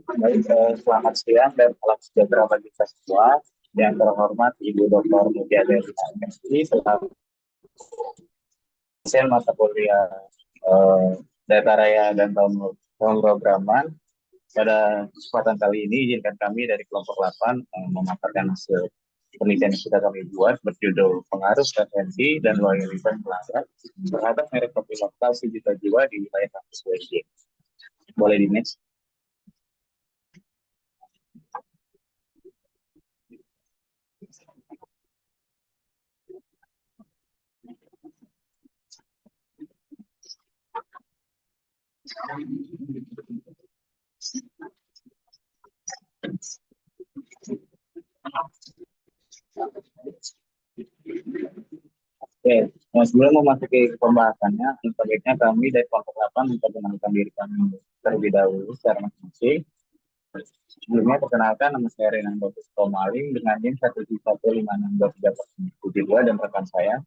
Baik, selamat siang dan salam sejahtera bagi kita semua. Yang terhormat Ibu Dr. Mutia Delina MSI selaku dosen mata kuliah eh, Data Raya dan Pemrograman. Pada kesempatan kali ini izinkan kami dari kelompok 8 memaparkan hasil penelitian yang sudah kami buat berjudul pengaruh preferensi dan loyalitas pelanggan terhadap merek kopi lokal sejuta jiwa di wilayah kampus USJ. Boleh di next. Oke, nah, sebelum memasuki pembahasannya, sebaiknya kami dari kelompok 8 memperkenalkan diri kami terlebih dahulu secara masing-masing. Sebelumnya perkenalkan, nama saya Renando Puskomaling dengan NIM 1155623 dan rekan saya.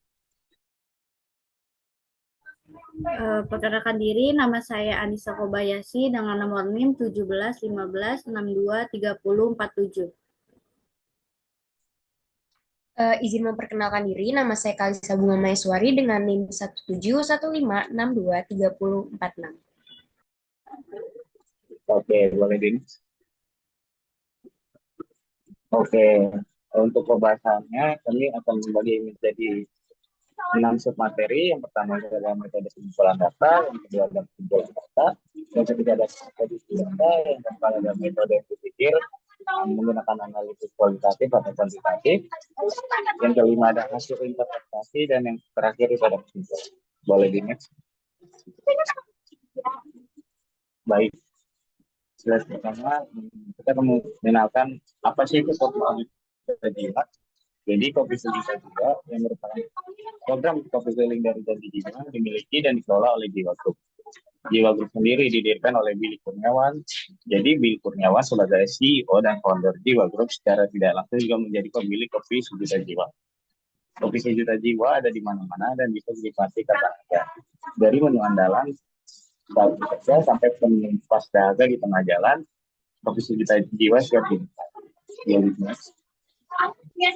Perkenalkan diri, nama saya Anissa Kobayashi dengan nomor NIM 1715623047. Izin memperkenalkan diri, nama saya Kalisa Bunga Maeswari dengan NIM 17156234046. Oke, boleh Din. Oke, untuk pembahasannya kami akan membagi menjadi 6 submateri. Yang pertama adalah metode pengumpulan data, yang kedua adalah pengumpulan data, yang ketiga adalah metode data, yang keempat adalah metode berpikir menggunakan analisis kualitatif atau kuantitatif, yang kelima ada hasil interpretasi, dan yang terakhir itu ada kesimpulan. Boleh di next. Baik, slide pertama kita mengenalkan apa sih itu kopi jiwa. Jadi kopi sejuta jiwa yang merupakan program kopi keliling dari Janji Jiwa dimiliki dan dikelola oleh Jiwa Group. Jiwa Group sendiri didirikan oleh Billy Kurniawan. Jadi Billy Kurniawan sebagai CEO dan founder Jiwa Group secara tidak langsung juga menjadi pemilik kopi sejuta jiwa. Kopi sejuta jiwa ada di mana-mana dan bisa dinikmati kapan saja. Dari menu andalan saja sampai menu pas dahaga di tengah jalan, kopi sejuta jiwa siap dinikmati. Ya,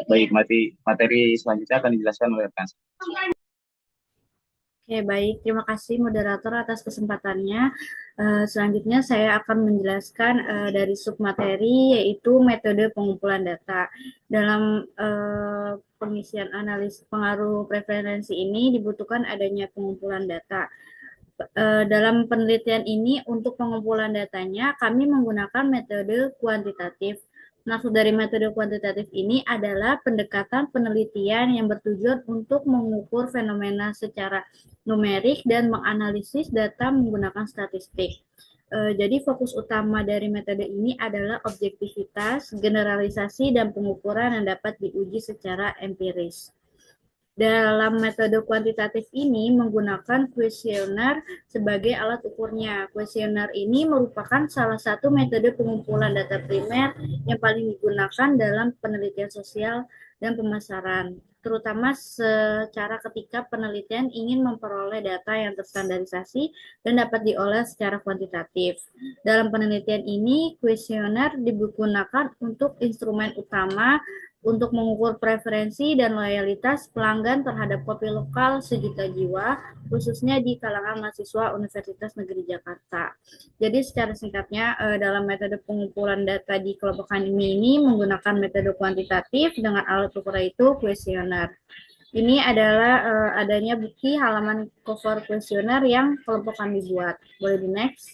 baik, materi selanjutnya akan dijelaskan oleh rekan. Oke, baik. Terima kasih moderator atas kesempatannya. Selanjutnya saya akan menjelaskan dari submateri yaitu metode pengumpulan data. Dalam pengisian analis pengaruh preferensi ini dibutuhkan adanya pengumpulan data. Dalam penelitian ini untuk pengumpulan datanya kami menggunakan metode kuantitatif. Maksud dari metode kuantitatif ini adalah pendekatan penelitian yang bertujuan untuk mengukur fenomena secara numerik dan menganalisis data menggunakan statistik. Jadi fokus utama dari metode ini adalah objektivitas, generalisasi, dan pengukuran yang dapat diuji secara empiris. Dalam metode kuantitatif ini menggunakan kuesioner sebagai alat ukurnya. Kuesioner ini merupakan salah satu metode pengumpulan data primer yang paling digunakan dalam penelitian sosial dan pemasaran, terutama secara ketika penelitian ingin memperoleh data yang terstandarisasi dan dapat diolah secara kuantitatif. Dalam penelitian ini, kuesioner digunakan untuk instrumen utama untuk mengukur preferensi dan loyalitas pelanggan terhadap kopi lokal sejuta jiwa, khususnya di kalangan mahasiswa Universitas Negeri Jakarta. Jadi secara singkatnya, dalam metode pengumpulan data di kelompok kami ini menggunakan metode kuantitatif dengan alat ukur itu kuesioner. Ini adalah adanya bukti halaman cover kuesioner yang kelompok kami buat. Boleh di next.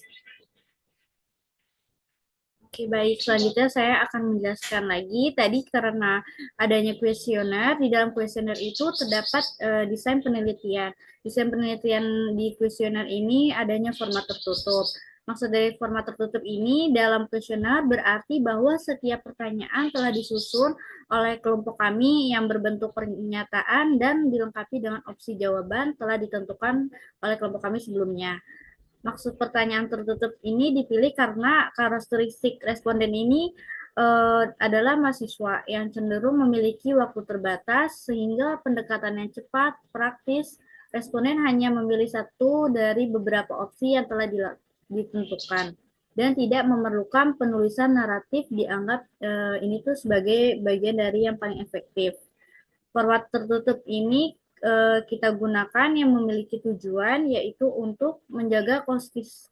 Oke, baik. Selanjutnya saya akan menjelaskan lagi. Tadi karena adanya kuesioner, di dalam kuesioner itu terdapat desain penelitian. Desain penelitian di kuesioner ini adanya format tertutup. Maksud dari format tertutup ini, dalam kuesioner berarti bahwa setiap pertanyaan telah disusun oleh kelompok kami yang berbentuk pernyataan dan dilengkapi dengan opsi jawaban telah ditentukan oleh kelompok kami sebelumnya. Maksud pertanyaan tertutup ini dipilih karena karakteristik responden ini adalah mahasiswa yang cenderung memiliki waktu terbatas sehingga pendekatan yang cepat, praktis, responden hanya memilih satu dari beberapa opsi yang telah ditentukan dan tidak memerlukan penulisan naratif dianggap ini tuh sebagai bagian dari yang paling efektif. Format tertutup ini kita gunakan yang memiliki tujuan yaitu untuk menjaga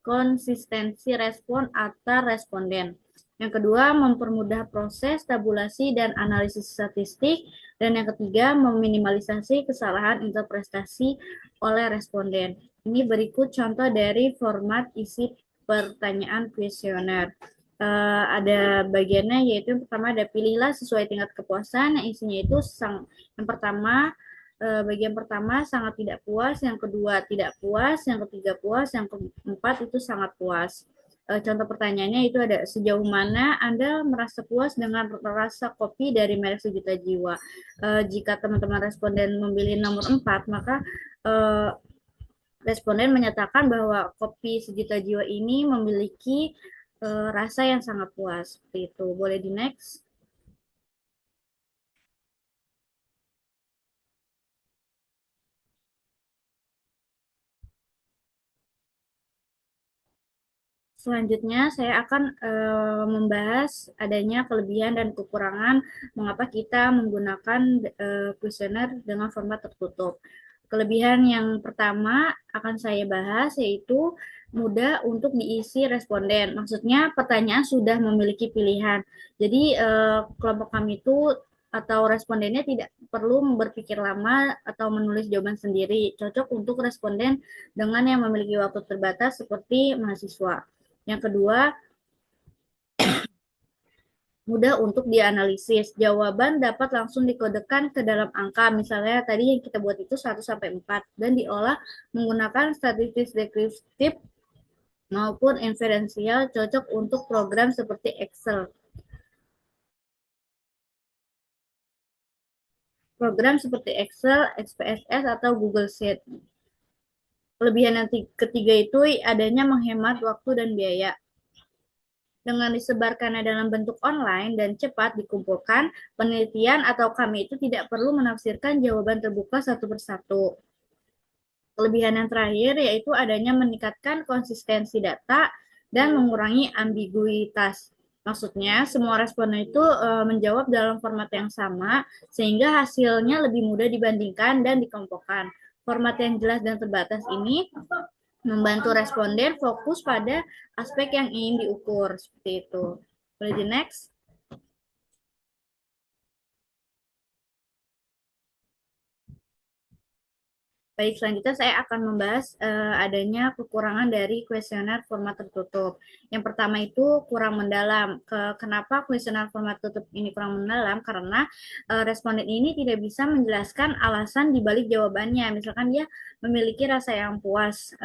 konsistensi respon antar responden. Yang kedua, mempermudah proses tabulasi dan analisis statistik. Dan yang ketiga, meminimalisasi kesalahan interpretasi oleh responden. Ini berikut contoh dari format isi pertanyaan kuesioner. Ada bagiannya yaitu yang pertama ada pilihlah sesuai tingkat kepuasan, yang isinya itu yang pertama bagian pertama sangat tidak puas, yang kedua tidak puas, yang ketiga puas, yang keempat itu sangat puas. Contoh pertanyaannya itu ada sejauh mana Anda merasa puas dengan rasa kopi dari merek Sejuta Jiwa. Jika teman-teman responden memilih nomor 4, maka responden menyatakan bahwa kopi Sejuta Jiwa ini memiliki rasa yang sangat puas. Seperti itu. Boleh di next. Selanjutnya, saya akan membahas adanya kelebihan dan kekurangan mengapa kita menggunakan kuesioner dengan format tertutup. Kelebihan yang pertama akan saya bahas yaitu mudah untuk diisi responden. Maksudnya pertanyaan sudah memiliki pilihan. Jadi kelompok kami itu atau respondennya tidak perlu berpikir lama atau menulis jawaban sendiri. Cocok untuk responden dengan yang memiliki waktu terbatas seperti mahasiswa. Yang kedua, mudah untuk dianalisis. Jawaban dapat langsung dikodekan ke dalam angka. Misalnya tadi yang kita buat itu 1 sampai 4 dan diolah menggunakan statistik deskriptif maupun inferensial, cocok untuk program seperti Excel. Program seperti Excel, SPSS atau Google Sheet. Kelebihan yang ketiga itu adanya menghemat waktu dan biaya. Dengan disebarkannya dalam bentuk online dan cepat dikumpulkan, penelitian atau kami itu tidak perlu menafsirkan jawaban terbuka satu persatu. Kelebihan yang terakhir yaitu adanya meningkatkan konsistensi data dan mengurangi ambiguitas. Maksudnya, semua responden itu menjawab dalam format yang sama, sehingga hasilnya lebih mudah dibandingkan dan dikelompokkan. Format yang jelas dan terbatas ini membantu responden fokus pada aspek yang ingin diukur, seperti itu. Boleh di next? Baik, selanjutnya saya akan membahas adanya kekurangan dari kuesioner format tertutup. Yang pertama itu kurang mendalam. Kenapa kuesioner format tertutup ini kurang mendalam? Karena responden ini tidak bisa menjelaskan alasan dibalik jawabannya. Misalkan dia memiliki rasa yang puas.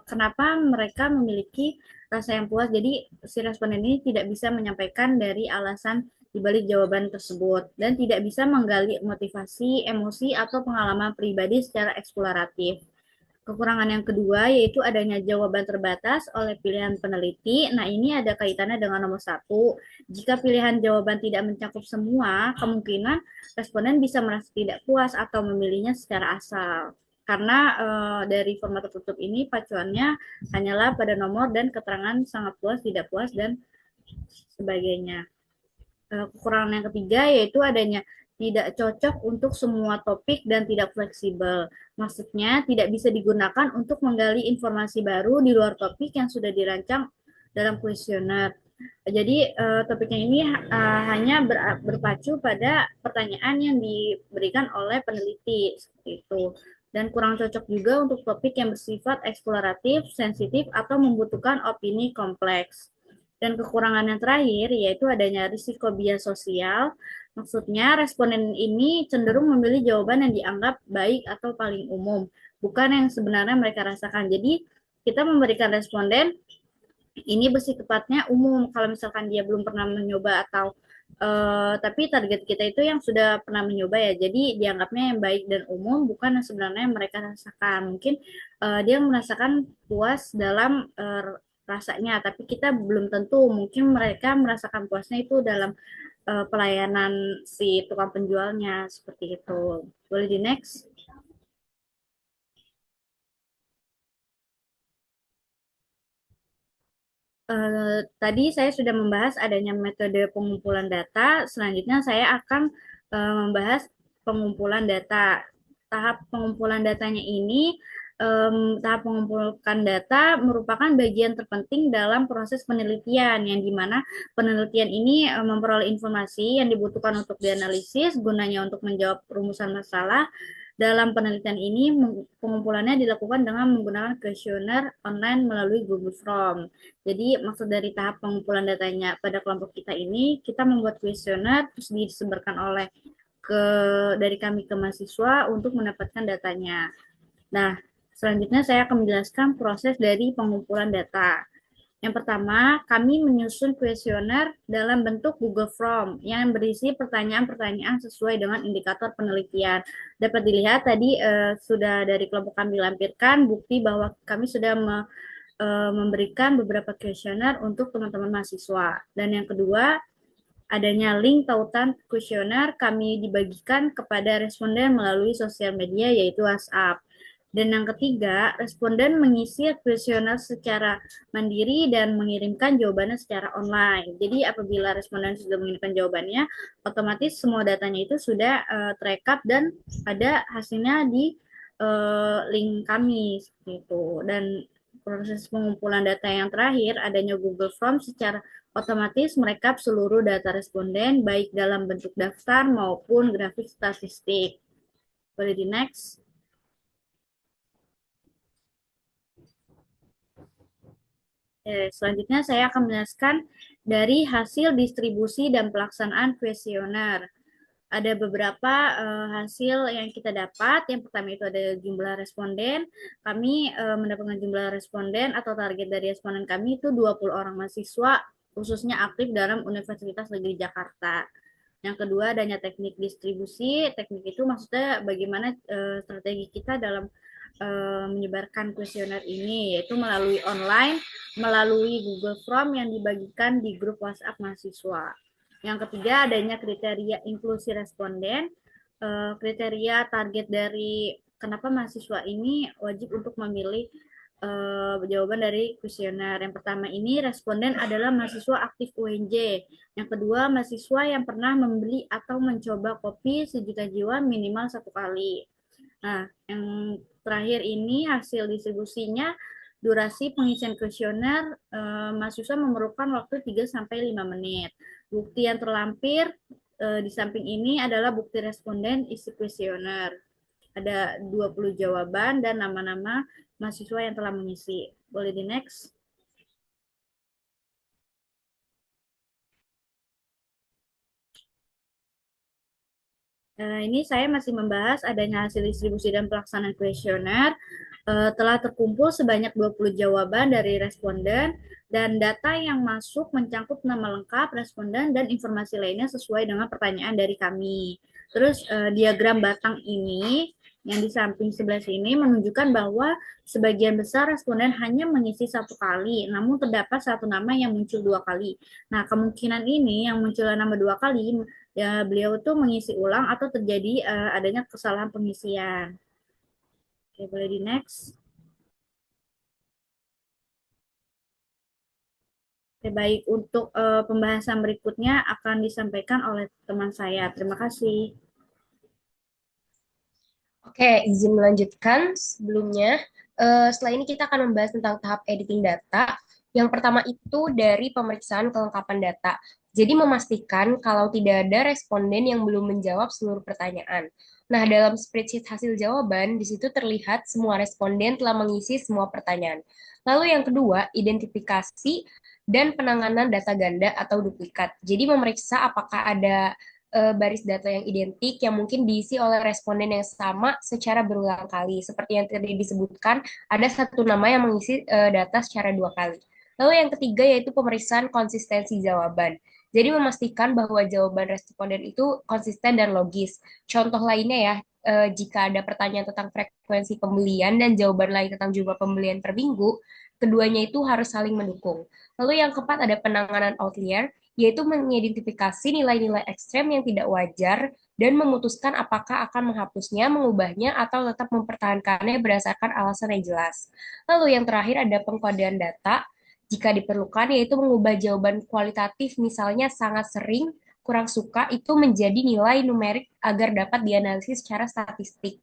Kenapa mereka memiliki rasa yang puas? Jadi si responden ini tidak bisa menyampaikan dari alasan di balik jawaban tersebut dan tidak bisa menggali motivasi, emosi, atau pengalaman pribadi secara eksploratif. Kekurangan yang kedua yaitu adanya jawaban terbatas oleh pilihan peneliti. Nah, ini ada kaitannya dengan nomor 1. Jika pilihan jawaban tidak mencakup semua, kemungkinan responden bisa merasa tidak puas atau memilihnya secara asal. Karena dari format tertutup ini pacuannya hanyalah pada nomor dan keterangan sangat puas, tidak puas, dan sebagainya. Kekurangan yang ketiga yaitu adanya tidak cocok untuk semua topik dan tidak fleksibel. Maksudnya tidak bisa digunakan untuk menggali informasi baru di luar topik yang sudah dirancang dalam kuesioner. Jadi topiknya ini hanya berpacu pada pertanyaan yang diberikan oleh peneliti, seperti itu. Dan kurang cocok juga untuk topik yang bersifat eksploratif, sensitif, atau membutuhkan opini kompleks. Dan kekurangan yang terakhir yaitu adanya risiko bias sosial. Maksudnya responden ini cenderung memilih jawaban yang dianggap baik atau paling umum, bukan yang sebenarnya mereka rasakan. Jadi kita memberikan responden ini bersifatnya umum kalau misalkan dia belum pernah mencoba atau tapi target kita itu yang sudah pernah mencoba ya. Jadi dianggapnya yang baik dan umum bukan yang sebenarnya yang mereka rasakan. Mungkin dia merasakan puas dalam rasanya, tapi kita belum tentu, mungkin mereka merasakan puasnya itu dalam pelayanan si tukang penjualnya, seperti itu. Boleh di next? Tadi saya sudah membahas adanya metode pengumpulan data. Selanjutnya saya akan membahas pengumpulan data. Tahap pengumpulan datanya ini, tahap mengumpulkan data merupakan bagian terpenting dalam proses penelitian, yang dimana penelitian ini memperoleh informasi yang dibutuhkan untuk dianalisis, gunanya untuk menjawab rumusan masalah. Dalam penelitian ini, pengumpulannya dilakukan dengan menggunakan kuesioner online melalui Google Form. Jadi maksud dari tahap pengumpulan datanya pada kelompok kita ini, kita membuat kuesioner terus disebarkan oleh dari kami ke mahasiswa untuk mendapatkan datanya. Nah, selanjutnya saya akan menjelaskan proses dari pengumpulan data. Yang pertama, kami menyusun kuesioner dalam bentuk Google Form yang berisi pertanyaan-pertanyaan sesuai dengan indikator penelitian. Dapat dilihat tadi sudah dari kelompok kami lampirkan bukti bahwa kami sudah memberikan beberapa kuesioner untuk teman-teman mahasiswa. Dan yang kedua, adanya link tautan kuesioner kami dibagikan kepada responden melalui sosial media yaitu WhatsApp. Dan yang ketiga, responden mengisi kuesioner secara mandiri dan mengirimkan jawabannya secara online. Jadi apabila responden sudah mengirimkan jawabannya, otomatis semua datanya itu sudah terekap dan ada hasilnya di link kami seperti itu. Dan proses pengumpulan data yang terakhir, adanya Google Form secara otomatis merekap seluruh data responden baik dalam bentuk daftar maupun grafik statistik. Boleh di next. Selanjutnya saya akan menjelaskan dari hasil distribusi dan pelaksanaan kuesioner. Ada beberapa hasil yang kita dapat. Yang pertama itu ada jumlah responden. Kami mendapatkan jumlah responden atau target dari responden kami itu 20 orang mahasiswa, khususnya aktif dalam Universitas Negeri Jakarta. Yang kedua adanya teknik distribusi. Teknik itu maksudnya bagaimana strategi kita dalam menyebarkan kuesioner ini, yaitu melalui online, melalui Google Form yang dibagikan di grup WhatsApp mahasiswa. Yang ketiga adanya kriteria inklusi responden. Kriteria target dari kenapa mahasiswa ini wajib untuk memilih jawaban dari kuesioner. Yang pertama ini responden adalah mahasiswa aktif UNJ. Yang kedua mahasiswa yang pernah membeli atau mencoba kopi sejuta jiwa minimal 1 kali. Nah, yang terakhir ini hasil distribusinya, durasi pengisian kuesioner mahasiswa memerlukan waktu 3-5 menit. Bukti yang terlampir di samping ini adalah bukti responden isi kuesioner. Ada 20 jawaban dan nama-nama mahasiswa yang telah mengisi. Boleh di next. Ini saya masih membahas adanya hasil distribusi dan pelaksanaan kuesioner. Telah terkumpul sebanyak 20 jawaban dari responden dan data yang masuk mencangkup nama lengkap responden dan informasi lainnya sesuai dengan pertanyaan dari kami. Terus diagram batang ini yang di samping sebelah sini menunjukkan bahwa sebagian besar responden hanya mengisi 1 kali, namun terdapat 1 nama yang muncul 2 kali. Nah, kemungkinan ini yang muncul nama 2 kali, ya beliau itu mengisi ulang atau terjadi adanya kesalahan pengisian. Oke, boleh di next. Oke, baik. Untuk pembahasan berikutnya akan disampaikan oleh teman saya. Terima kasih. Oke, izin melanjutkan sebelumnya. Setelah ini kita akan membahas tentang tahap editing data. Yang pertama itu dari pemeriksaan kelengkapan data. Jadi memastikan kalau tidak ada responden yang belum menjawab seluruh pertanyaan. Nah, dalam spreadsheet hasil jawaban, di situ terlihat semua responden telah mengisi semua pertanyaan. Lalu yang kedua, identifikasi dan penanganan data ganda atau duplikat. Jadi memeriksa apakah ada baris data yang identik yang mungkin diisi oleh responden yang sama secara berulang kali. Seperti yang tadi disebutkan, ada 1 nama yang mengisi data secara 2 kali. Lalu yang ketiga yaitu pemeriksaan konsistensi jawaban. Jadi memastikan bahwa jawaban responden itu konsisten dan logis. Contoh lainnya ya, jika ada pertanyaan tentang frekuensi pembelian dan jawaban lain tentang jumlah pembelian per minggu, keduanya itu harus saling mendukung. Lalu yang keempat ada penanganan outlier, yaitu mengidentifikasi nilai-nilai ekstrem yang tidak wajar dan memutuskan apakah akan menghapusnya, mengubahnya, atau tetap mempertahankannya berdasarkan alasan yang jelas. Lalu yang terakhir ada pengkodean data, jika diperlukan, yaitu mengubah jawaban kualitatif, misalnya sangat sering, kurang suka, itu menjadi nilai numerik agar dapat dianalisis secara statistik.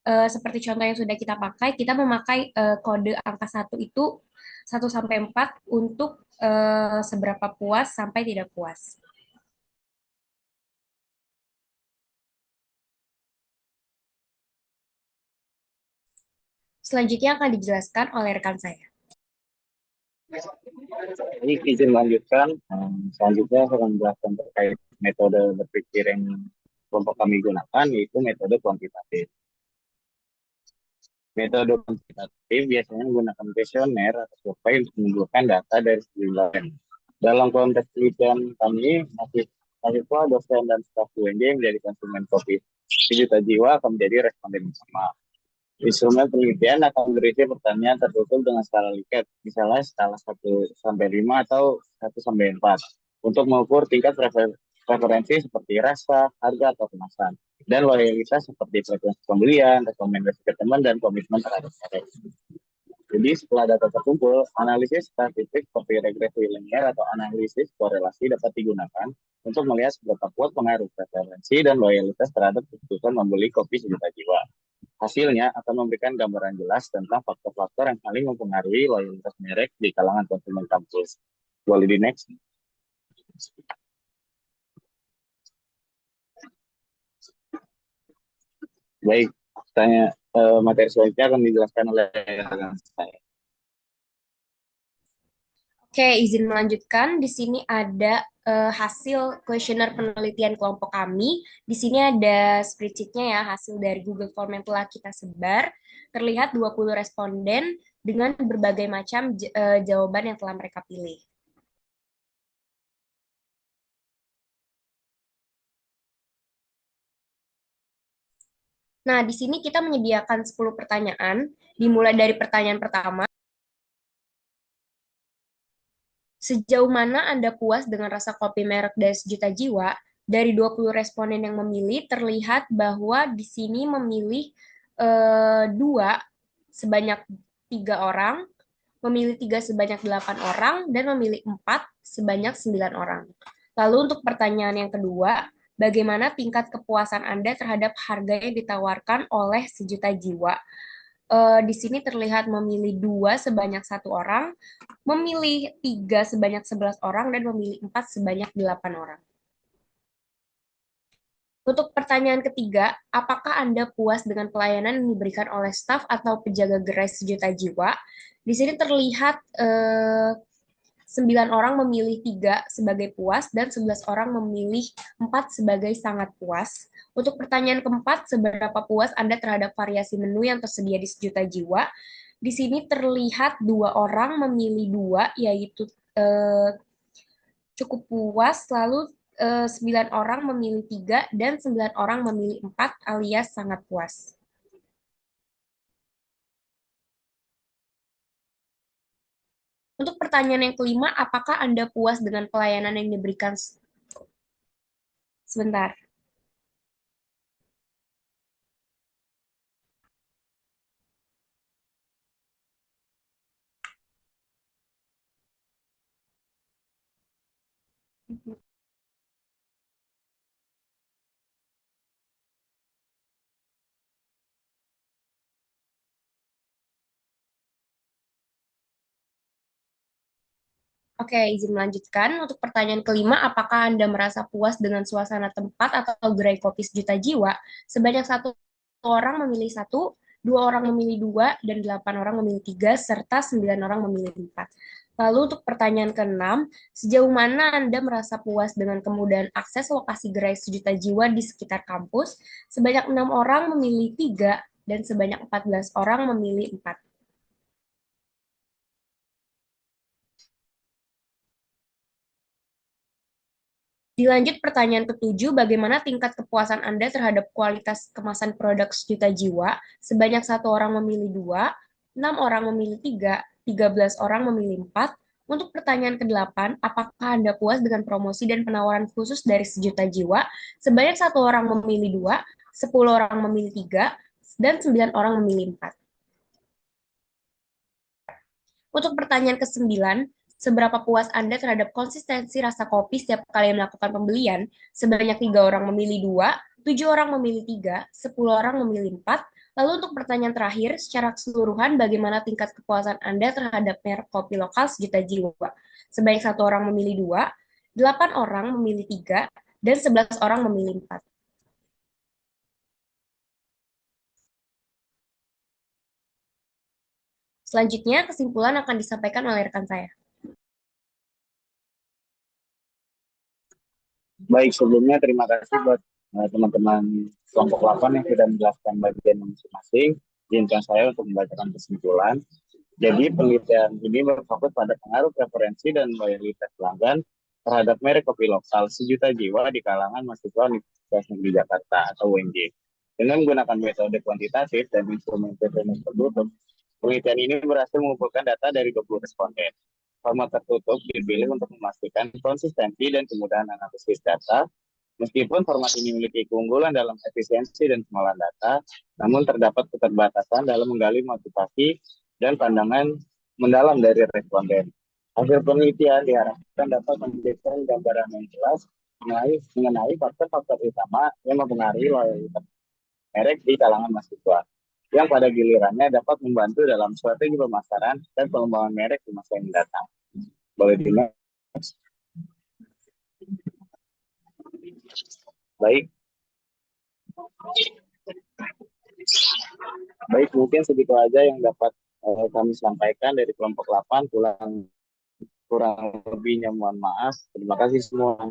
Seperti contoh yang sudah kita pakai, kita memakai kode angka 1 itu 1 sampai 4 untuk seberapa puas sampai tidak puas. Selanjutnya akan dijelaskan oleh rekan saya. Jadi izin lanjutkan, selanjutnya saya akan menjelaskan terkait metode berpikir yang kelompok kami gunakan, yaitu metode kuantitatif. Metode kuantitatif biasanya menggunakan kuesioner atau survei untuk mengumpulkan data dari sejumlah lain. Dalam konteks penelitian kami, mahasiswa, dosen, dan staf UNJ yang menjadi konsumen kopi 1 juta jiwa akan menjadi responden utama. Instrumen penelitian akan berisi pertanyaan tertutup dengan skala Likert, misalnya skala 1 sampai 5 atau 1 sampai 4, untuk mengukur tingkat preferensi seperti rasa, harga, atau kemasan, dan loyalitas seperti frekuensi pembelian, rekomendasi ke teman, dan komitmen terhadap produk. Jadi setelah data terkumpul, analisis statistik seperti regresi linear atau analisis korelasi dapat digunakan untuk melihat seberapa kuat pengaruh preferensi dan loyalitas terhadap keputusan membeli kopi 1 juta jiwa. Hasilnya akan memberikan gambaran jelas tentang faktor-faktor yang paling mempengaruhi loyalitas merek di kalangan konsumen kampus. Boleh di next. Baik, materi selanjutnya akan dijelaskan oleh rekan saya. Oke, izin melanjutkan. Di sini ada hasil kuesioner penelitian kelompok kami. Di sini ada spreadsheet-nya ya, hasil dari Google Form yang telah kita sebar. Terlihat 20 responden dengan berbagai macam jawaban yang telah mereka pilih. Nah, di sini kita menyediakan 10 pertanyaan, dimulai dari pertanyaan pertama. Sejauh mana Anda puas dengan rasa kopi merek dari 1 juta jiwa? Dari 20 responden yang memilih, terlihat bahwa di sini memilih 2 sebanyak 3 orang, memilih 3 sebanyak 8 orang, dan memilih 4 sebanyak 9 orang. Lalu untuk pertanyaan yang kedua, bagaimana tingkat kepuasan Anda terhadap harga yang ditawarkan oleh 1 juta jiwa? Di sini terlihat memilih 2 sebanyak 1 orang, memilih 3 sebanyak 11 orang, dan memilih 4 sebanyak 8 orang. Untuk pertanyaan ketiga, apakah Anda puas dengan pelayanan yang diberikan oleh staf atau penjaga gerai 1 juta jiwa? Di sini terlihat 9 orang memilih 3 sebagai puas dan 11 orang memilih 4 sebagai sangat puas. Untuk pertanyaan keempat, seberapa puas Anda terhadap variasi menu yang tersedia di 1 juta jiwa? Di sini terlihat 2 orang memilih 2, yaitu cukup puas, lalu 9 orang memilih 3, dan 9 orang memilih 4 alias sangat puas. Untuk pertanyaan yang kelima, apakah Anda puas dengan pelayanan yang diberikan? Sebentar. Oke, izin melanjutkan. Untuk pertanyaan kelima, apakah Anda merasa puas dengan suasana tempat atau gerai kopi 1 juta jiwa? Sebanyak 1 orang memilih 1, 2 orang memilih 2, dan 8 orang memilih 3, serta 9 orang memilih 4. Lalu untuk pertanyaan keenam, sejauh mana Anda merasa puas dengan kemudahan akses lokasi gerai 1 juta jiwa di sekitar kampus? Sebanyak 6 orang memilih 3, dan sebanyak 14 orang memilih 4. Dilanjut pertanyaan ketujuh, bagaimana tingkat kepuasan Anda terhadap kualitas kemasan produk sejuta jiwa? Sebanyak 1 orang memilih 2, 6 orang memilih 3, 13 orang memilih 4. Untuk pertanyaan ke-8, apakah Anda puas dengan promosi dan penawaran khusus dari sejuta jiwa? Sebanyak 1 orang memilih 2, 10 orang memilih 3, dan 9 orang memilih 4. Untuk pertanyaan ke-9, seberapa puas Anda terhadap konsistensi rasa kopi setiap kali melakukan pembelian? Sebanyak 3 orang memilih 2, 7 orang memilih 3, 10 orang memilih 4. Lalu untuk pertanyaan terakhir, secara keseluruhan bagaimana tingkat kepuasan Anda terhadap merek kopi lokal sejuta jiwa? Sebanyak 1 orang memilih 2, 8 orang memilih 3, dan 11 orang memilih 4. Selanjutnya, kesimpulan akan disampaikan oleh rekan saya. Baik, sebelumnya terima kasih buat teman-teman kelompok 8 yang sudah menjelaskan bagian masing-masing. Izinkan saya untuk membacakan kesimpulan. Jadi penelitian ini berfokus pada pengaruh preferensi dan loyalitas pelanggan terhadap merek kopi lokal sejuta jiwa di kalangan mahasiswa Universitas Negeri Jakarta atau UNJ. Dengan menggunakan metode kuantitatif dan instrumen tertutup, penelitian ini berhasil mengumpulkan data dari 20 responden. Format tertutup dipilih untuk memastikan konsistensi dan kemudahan analisis data. Meskipun format ini memiliki keunggulan dalam efisiensi dan pengolahan data, namun terdapat keterbatasan dalam menggali motivasi dan pandangan mendalam dari responden. Hasil penelitian diharapkan dapat memberikan gambaran yang jelas mengenai faktor-faktor utama yang mempengaruhi loyalitas merek di kalangan mahasiswa, yang pada gilirannya dapat membantu dalam strategi pemasaran dan pengembangan merek di masa yang datang. Boleh di-next. Baik. Baik, mungkin segitu aja yang dapat kami sampaikan dari kelompok 8. Kurang lebihnya mohon maaf. Terima kasih semua.